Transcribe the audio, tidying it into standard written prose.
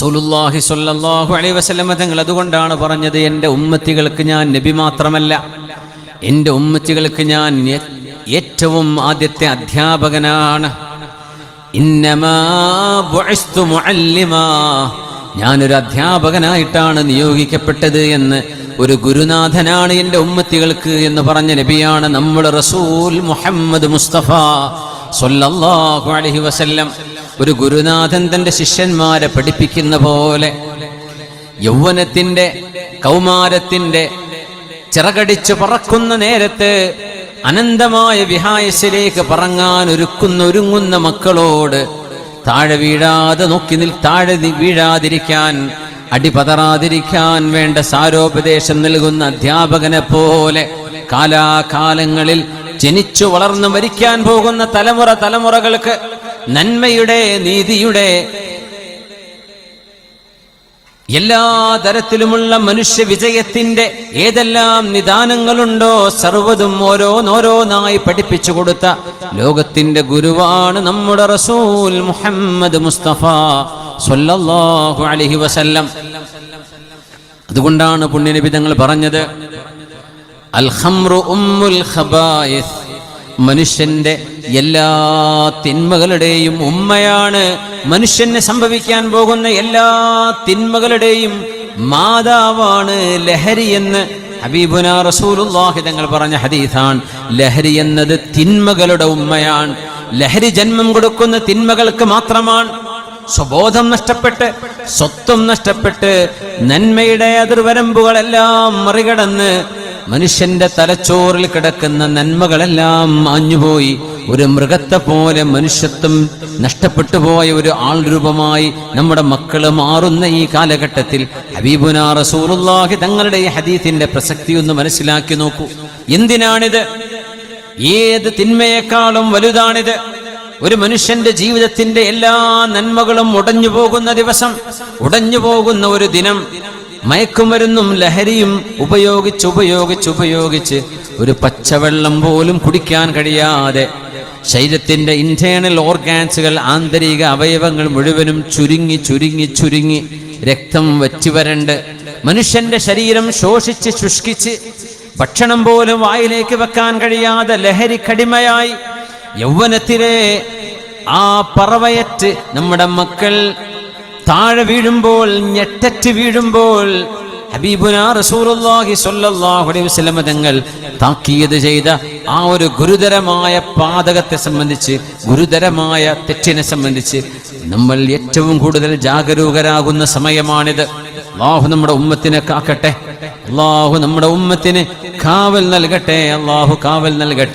റസൂലുള്ളാഹി സ്വല്ലല്ലാഹു അലൈഹി വസല്ലം തങ്ങൾ അതുകൊണ്ടാണ് പറഞ്ഞത്, എൻ്റെ ഉമ്മത്തികൾക്ക് ഞാൻ നബി മാത്രമല്ല, എൻ്റെ ഉമ്മത്തികൾക്ക് ഞാൻ ഏറ്റവും ആദ്യത്തെ അധ്യാപകനാണ്. ഇന്നമാ ബുഇസ്തു മുഅല്ലിമാ, ഞാനൊരു അധ്യാപകനായിട്ടാണ് നിയോഗിക്കപ്പെട്ടത് എന്ന്, ഒരു ഗുരുനാഥനാണ് എൻ്റെ ഉമ്മത്തികൾക്ക് എന്ന് പറഞ്ഞ നബിയാണ് നമ്മുടെ റസൂൽ മുഹമ്മദ് മുസ്തഫ സ്വല്ലല്ലാഹു അലൈഹി വസല്ലം. ഒരു ഗുരുനാഥൻ തൻ്റെ ശിഷ്യന്മാരെ പഠിപ്പിക്കുന്ന പോലെ യൗവനത്തിൻ്റെ കൗമാരത്തിൻ്റെ ചിറകടിച്ചു പറക്കുന്ന നേരത്ത് അനന്തമായ വിഹായസിലേക്ക് പറങ്ങാൻ ഒരുങ്ങുന്ന മക്കളോട് താഴെ വീഴാതിരിക്കാൻ, അടിപതറാതിരിക്കാൻ വേണ്ട സാരോപദേശം നൽകുന്ന അധ്യാപകനെ പോലെ കാലാകാലങ്ങളിൽ ജനിച്ചു വളർന്നു മരിക്കാൻ പോകുന്ന തലമുറകൾക്ക് നന്മയുടെ, നീതിയുടെ, എല്ലാ തരത്തിലുമുള്ള മനുഷ്യ വിജയത്തിന്റെ ഏതെല്ലാം നിദാനങ്ങളുണ്ടോ സർവ്വതും ഓരോന്നായി പഠിപ്പിച്ചു കൊടുത്ത ലോകത്തിന്റെ ഗുരുവാണ് നമ്മുടെ റസൂൽ മുഹമ്മദ് മുസ്തഫ സ്വല്ലല്ലാഹു അലൈഹി വസല്ലം. അതുകൊണ്ടാണ് പുണ്യനബി തങ്ങൾ പറഞ്ഞത്, അൽ ഖംറു ഉമ്മുൽ ഖബായിസ്, മനുഷ്യന്റെ എല്ലാ തിന്മകളുടെയും ഉമ്മയാണ്, മനുഷ്യന് സംഭവിക്കാൻ പോകുന്ന എല്ലാ തിന്മകളുടെയും മാതാവാണ് ലഹരി എന്ന് ഹബീബുനാ റസൂലുള്ളാഹി തങ്ങൾ പറഞ്ഞ ഹദീസാണ്. ലഹരി എന്നത് തിന്മകളുടെ ഉമ്മയാണ്. ലഹരി ജന്മം കൊടുക്കുന്ന തിന്മകൾക്ക് മാത്രമാണ്. സ്വബോധം നഷ്ടപ്പെട്ട്, സ്വത്വം നഷ്ടപ്പെട്ട്, നന്മയുടെ അതിർവരമ്പുകളെല്ലാം മറികടന്ന് മനുഷ്യന്റെ തലച്ചോറിൽ കിടക്കുന്ന നന്മകളെല്ലാം മാഞ്ഞുപോയി ഒരു മൃഗത്തെ പോലെ മനുഷ്യത്വം നഷ്ടപ്പെട്ടു പോയ ഒരു ആൾ രൂപമായി നമ്മുടെ മക്കള് മാറുന്ന ഈ കാലഘട്ടത്തിൽ ഹബീബുനാ റസൂലുള്ളാഹി തങ്ങളുടെ ഈ ഹദീസിന്റെ പ്രസക്തി ഒന്ന് മനസ്സിലാക്കി നോക്കൂ. എന്തിനാണിത്? ഏത് തിന്മയെക്കാളും വലുതാണിത്. ഒരു മനുഷ്യന്റെ ജീവിതത്തിന്റെ എല്ലാ നന്മകളും ഉടഞ്ഞു പോകുന്ന ദിവസം, ഉടഞ്ഞു പോകുന്ന ഒരു ദിനം. മയക്കുമരുന്നും ലഹരിയും ഉപയോഗിച്ച് ഒരു പച്ചവെള്ളം പോലും കുടിക്കാൻ കഴിയാതെ ശരീരത്തിന്റെ ഇന്റേണൽ ഓർഗാൻസുകൾ, ആന്തരിക അവയവങ്ങൾ മുഴുവനും ചുരുങ്ങി രക്തം വറ്റിവരണ്ട് മനുഷ്യന്റെ ശരീരം ശോഷിച്ച് ശുഷ്കിച്ച് ഭക്ഷണം പോലും വായിലേക്ക് വെക്കാൻ കഴിയാതെ ലഹരി കടിമയായി യൗവനത്തിലെ ആ പറവയറ്റ് നമ്മുടെ മക്കൾ താഴെ വീഴുമ്പോൾ, ഞെട്ടറ്റ് വീഴുമ്പോൾ ഹബീബുനാ റസൂലുള്ളാഹി സ്വല്ലല്ലാഹു അലൈഹി വസല്ലം തങ്ങൾ താക്കീത് ചെയ്ത ആ ഒരു ഗുരുതരമായ പാതകത്തെ സംബന്ധിച്ച്, ഗുരുതരമായ തെറ്റിനെ സംബന്ധിച്ച് നമ്മൾ ഏറ്റവും കൂടുതൽ ജാഗരൂകരാകുന്ന സമയമാണിത്. അല്ലാഹു നമ്മുടെ ഉമ്മത്തിനെ കാക്കട്ടെ, അല്ലാഹു നമ്മുടെ ഉമ്മത്തിന് കാവൽ നൽകട്ടെ, അല്ലാഹു കാവൽ നൽകട്ടെ.